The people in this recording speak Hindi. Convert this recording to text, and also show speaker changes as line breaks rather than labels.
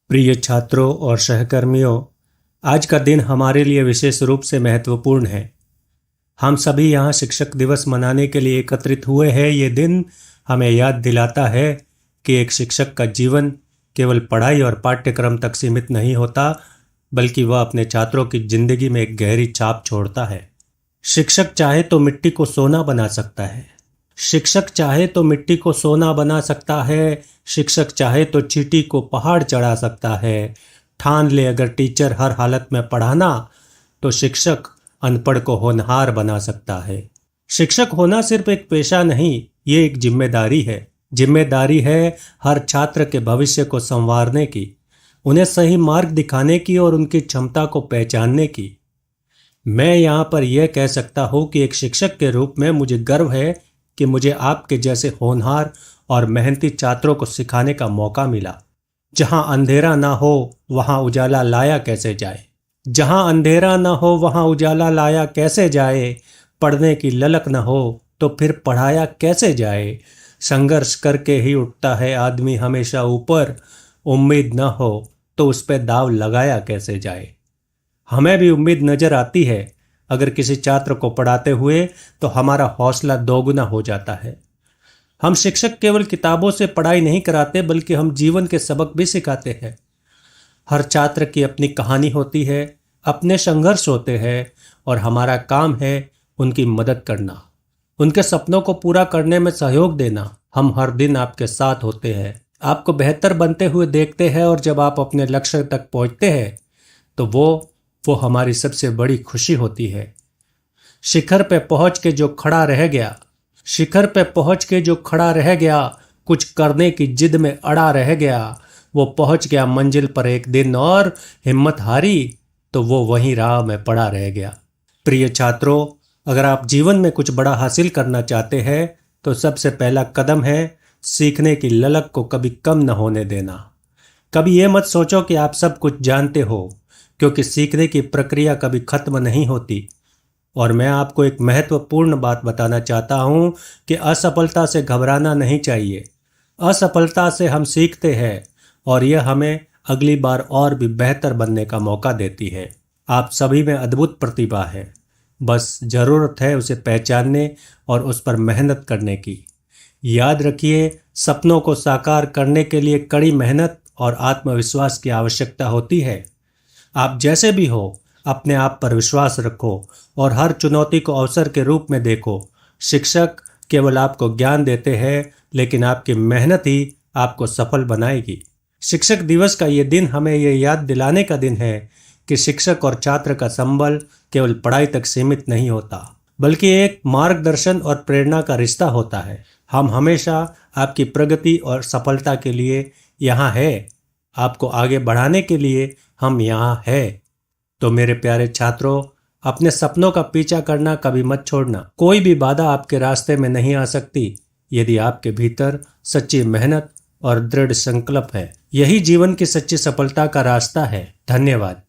प्रिय छात्रों और सहकर्मियों, आज का दिन हमारे लिए विशेष रूप से महत्वपूर्ण है। हम सभी यहाँ शिक्षक दिवस मनाने के लिए एकत्रित हुए हैं। ये दिन हमें याद दिलाता है कि एक शिक्षक का जीवन केवल पढ़ाई और पाठ्यक्रम तक सीमित नहीं होता, बल्कि वह अपने छात्रों की जिंदगी में एक गहरी छाप छोड़ता है। शिक्षक चाहे तो मिट्टी को सोना बना सकता है। शिक्षक चाहे तो मिट्टी को सोना बना सकता है। शिक्षक चाहे तो चींटी को पहाड़ चढ़ा सकता है। ठान ले अगर टीचर हर हालत में पढ़ाना, तो शिक्षक अनपढ़ को होनहार बना सकता है। शिक्षक होना सिर्फ एक पेशा नहीं, ये एक जिम्मेदारी है। जिम्मेदारी है हर छात्र के भविष्य को संवारने की, उन्हें सही मार्ग दिखाने की और उनकी क्षमता को पहचानने की। मैं यहाँ पर यह कह सकता हूँ कि एक शिक्षक के रूप में मुझे गर्व है कि मुझे आपके जैसे होनहार और मेहनती छात्रों को सिखाने का मौका मिला। जहाँ अंधेरा ना हो वहाँ उजाला लाया कैसे जाए। जहाँ अंधेरा ना हो वहाँ उजाला लाया कैसे जाए। पढ़ने की ललक न हो तो फिर पढ़ाया कैसे जाए। संघर्ष करके ही उठता है आदमी हमेशा ऊपर। उम्मीद न हो तो उस पे दाव लगाया कैसे जाए। हमें भी उम्मीद नजर आती है। अगर किसी छात्र को पढ़ाते हुए तो हमारा हौसला दोगुना हो जाता है। हम शिक्षक केवल किताबों से पढ़ाई नहीं कराते, बल्कि हम जीवन के सबक भी सिखाते हैं। हर छात्र की अपनी कहानी होती है, अपने संघर्ष होते हैं, और हमारा काम है उनकी मदद करना, उनके सपनों को पूरा करने में सहयोग देना। हम हर दिन आपके साथ होते हैं, आपको बेहतर बनते हुए देखते हैं, और जब आप अपने लक्ष्य तक पहुंचते हैं तो वो हमारी सबसे बड़ी खुशी होती है। शिखर पे पहुंच के जो खड़ा रह गया, शिखर पे पहुंच के जो खड़ा रह गया, कुछ करने की जिद में अड़ा रह गया, वो पहुंच गया मंजिल पर एक दिन, और हिम्मत हारी तो वो वहीं राह में पड़ा रह गया। प्रिय छात्रों, अगर आप जीवन में कुछ बड़ा हासिल करना चाहते हैं तो सबसे पहला कदम है सीखने की ललक को कभी कम न होने देना। कभी ये मत सोचो कि आप सब कुछ जानते हो, क्योंकि सीखने की प्रक्रिया कभी खत्म नहीं होती। और मैं आपको एक महत्वपूर्ण बात बताना चाहता हूँ कि असफलता से घबराना नहीं चाहिए। असफलता से हम सीखते हैं, और यह हमें अगली बार और भी बेहतर बनने का मौका देती है। आप सभी में अद्भुत प्रतिभा है, बस ज़रूरत है उसे पहचानने और उस पर मेहनत करने की। याद रखिए, सपनों को साकार करने के लिए कड़ी मेहनत और आत्मविश्वास की आवश्यकता होती है। आप जैसे भी हो, अपने आप पर विश्वास रखो और हर चुनौती को अवसर के रूप में देखो। शिक्षक केवल आपको ज्ञान देते हैं, लेकिन आपकी मेहनत ही आपको सफल बनाएगी। शिक्षक दिवस का ये दिन हमें ये याद दिलाने का दिन है कि शिक्षक और छात्र का संबंध केवल पढ़ाई तक सीमित नहीं होता, बल्कि एक मार्गदर्शन और प्रेरणा का रिश्ता होता है। हम हमेशा आपकी प्रगति और सफलता के लिए यहाँ है, आपको आगे बढ़ाने के लिए हम यहाँ हैं। तो मेरे प्यारे छात्रों, अपने सपनों का पीछा करना कभी मत छोड़ना। कोई भी बाधा आपके रास्ते में नहीं आ सकती यदि आपके भीतर सच्ची मेहनत और दृढ़ संकल्प है। यही जीवन की सच्ची सफलता का रास्ता है। धन्यवाद।